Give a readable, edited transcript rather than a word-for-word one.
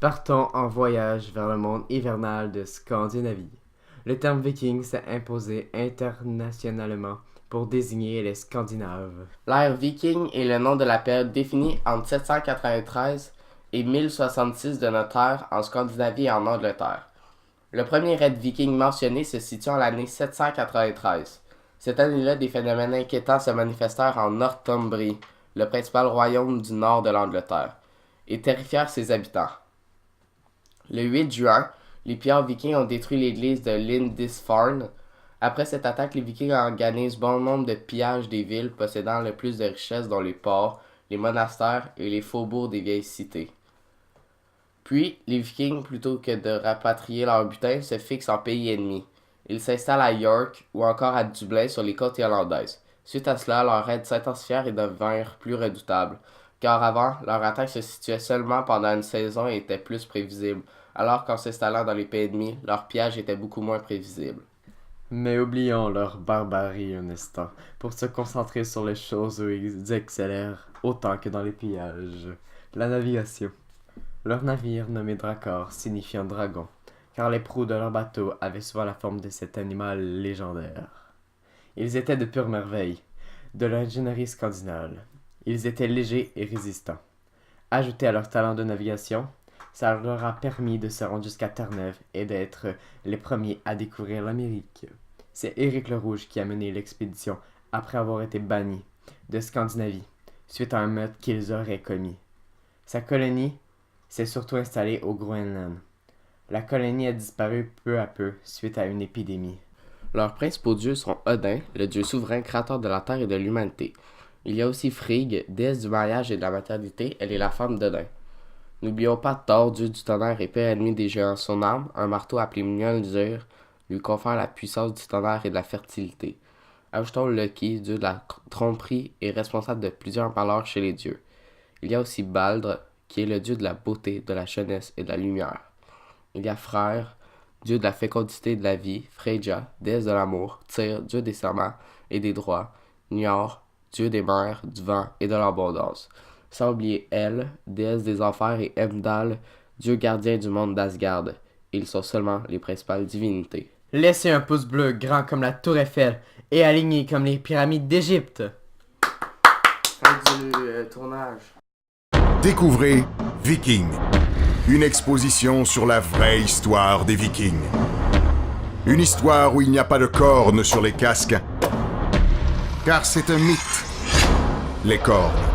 Partons en voyage vers le monde hivernal de Scandinavie. Le terme viking s'est imposé internationalement pour désigner les Scandinaves. L'ère viking est le nom de la période définie entre 793 et 1066 de notre ère en Scandinavie et en Angleterre. Le premier raid viking mentionné se situe en l'année 793. Cette année-là, des phénomènes inquiétants se manifestèrent en Northumbrie, le principal royaume du nord de l'Angleterre, et terrifièrent ses habitants. Le 8 juin, les pillards vikings ont détruit l'église de Lindisfarne. Après cette attaque, les Vikings organisent bon nombre de pillages des villes possédant le plus de richesses, dont les ports, les monastères et les faubourgs des vieilles cités. Puis, les Vikings, plutôt que de rapatrier leur butin, se fixent en pays ennemi. Ils s'installent à York ou encore à Dublin sur les côtes irlandaises. Suite à cela, leurs raids s'intensifièrent et devinrent plus redoutables, car avant, leur attaque se situait seulement pendant une saison et était plus prévisible, alors qu'en s'installant dans les pays ennemis, leur pillage était beaucoup moins prévisible. Mais oublions leur barbarie un instant, pour se concentrer sur les choses où ils excellèrent autant que dans les pillages. La navigation. Leur navire, nommé Drakar, signifiant dragon, car les proues de leur bateau avaient souvent la forme de cet animal légendaire. Ils étaient de pure merveille, de l'ingénierie scandinave. Ils étaient légers et résistants. Ajouté à leur talent de navigation, ça leur a permis de se rendre jusqu'à Terre-Neuve et d'être les premiers à découvrir l'Amérique. C'est Éric le Rouge qui a mené l'expédition après avoir été banni de Scandinavie suite à un meurtre qu'ils auraient commis. Sa colonie s'est surtout installée au Groenland. La colonie a disparu peu à peu suite à une épidémie. Leurs principaux dieux sont Odin, le dieu souverain créateur de la terre et de l'humanité. Il y a aussi Frigg, déesse du mariage et de la maternité, elle est la femme d'Odin. N'oublions pas Thor, dieu du tonnerre et père ennemi des géants. Son arme, un marteau appelé Mjolnir, lui confère la puissance du tonnerre et de la fertilité. Ajoutons Loki, dieu de la tromperie et responsable de plusieurs malheurs chez les dieux. Il y a aussi Baldr, qui est le dieu de la beauté, de la jeunesse et de la lumière. Il y a Freyr, dieu de la fécondité et de la vie, Freyja, déesse de l'amour, Tyr, dieu des serments et des droits, Njord, dieu des mers, du vent et de l'abondance. Sans oublier El, déesse des enfers, et Heimdall, dieu gardien du monde d'Asgard. Ils sont seulement les principales divinités. Laissez un pouce bleu grand comme la tour Eiffel et aligné comme les pyramides d'Égypte. Fin du tournage. Découvrez Viking, une exposition sur la vraie histoire des Vikings. Une histoire où il n'y a pas de cornes sur les casques, car c'est un mythe, les cornes.